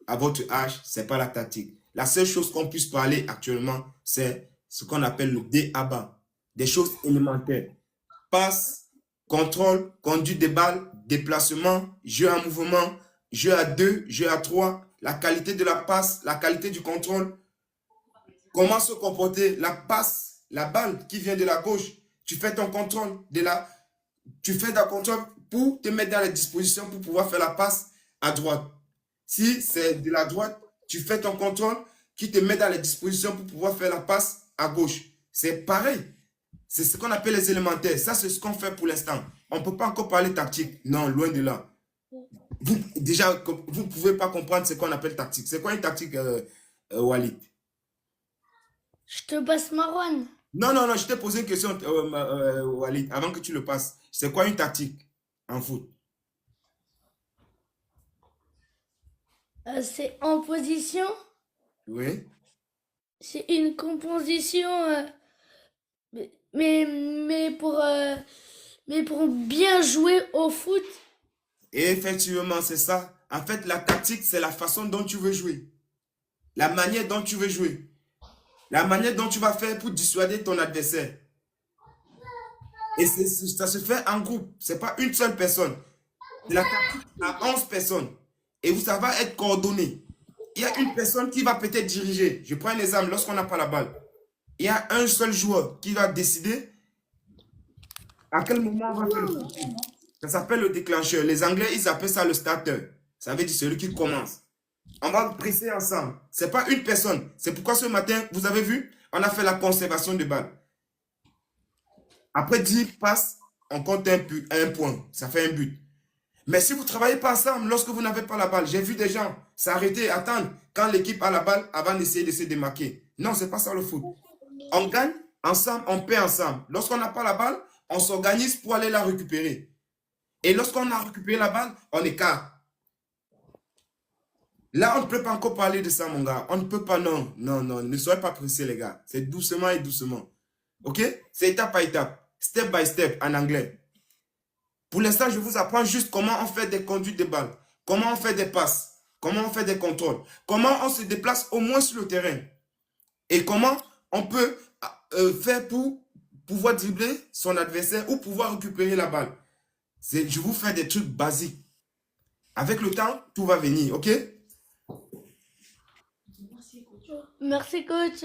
à votre âge, ce n'est pas la tactique. La seule chose qu'on puisse parler actuellement, c'est ce qu'on appelle le D-A-B-A. Des choses élémentaires. Passe, contrôle, conduite des balles, déplacement, jeu en mouvement, jeu à 2, jeu à 3, la qualité de la passe, la qualité du contrôle, comment se comporter, la passe, la balle qui vient de la gauche, tu fais ton contrôle tu fais ton contrôle pour te mettre dans les dispositions pour pouvoir faire la passe à droite. Si c'est de la droite, tu fais ton contrôle qui te met dans les dispositions pour pouvoir faire la passe à gauche. C'est pareil. C'est ce qu'on appelle les élémentaires. Ça, c'est ce qu'on fait pour l'instant. On ne peut pas encore parler tactique. Non, loin de là. Déjà, vous ne pouvez pas comprendre ce qu'on appelle tactique. C'est quoi une tactique, Walid? Je te passe Marwan. Non, non, non, je t'ai posé une question, Walid, avant que tu le passes. C'est quoi une tactique en foot? C'est en position. Oui. C'est une composition. Mais, mais pour bien jouer au foot. Et effectivement, c'est ça. En fait, la tactique, c'est la façon dont tu veux jouer. La manière dont tu veux jouer. La manière dont tu vas faire pour dissuader ton adversaire. Et ça se fait en groupe. Ce n'est pas une seule personne. La tactique à 11 personnes. Et ça va être coordonné. Il y a une personne qui va peut-être diriger. Je prends un exemple, lorsqu'on n'a pas la balle. Il y a un seul joueur qui va décider à quel moment on va faire le foot. Ça s'appelle le déclencheur. Les Anglais, ils appellent ça le starter. Ça veut dire celui qui commence. On va presser ensemble. Ce n'est pas une personne. C'est pourquoi ce matin, vous avez vu, on a fait la conservation de balles. Après 10 passes, on compte un point. Ça fait un but. Mais si vous ne travaillez pas ensemble, lorsque vous n'avez pas la balle, j'ai vu des gens s'arrêter, attendre quand l'équipe a la balle avant d'essayer de se démarquer. Non, ce n'est pas ça le foot. On gagne ensemble, on perd ensemble. Lorsqu'on n'a pas la balle, on s'organise pour aller la récupérer. Et lorsqu'on a récupéré la balle, on écarte. Là, on ne peut pas encore parler de ça, mon gars. On ne peut pas, non. Non, non, ne soyez pas pressés, les gars. C'est doucement et doucement. OK? C'est étape par étape. Step by step en anglais. Pour l'instant, je vous apprends juste comment on fait des conduites de balles. Comment on fait des passes. Comment on fait des contrôles. Comment on se déplace au moins sur le terrain. Et comment on peut faire pour pouvoir dribbler son adversaire ou pouvoir récupérer la balle. Je vous fais des trucs basiques. Avec le temps, tout va venir, OK? Merci, coach.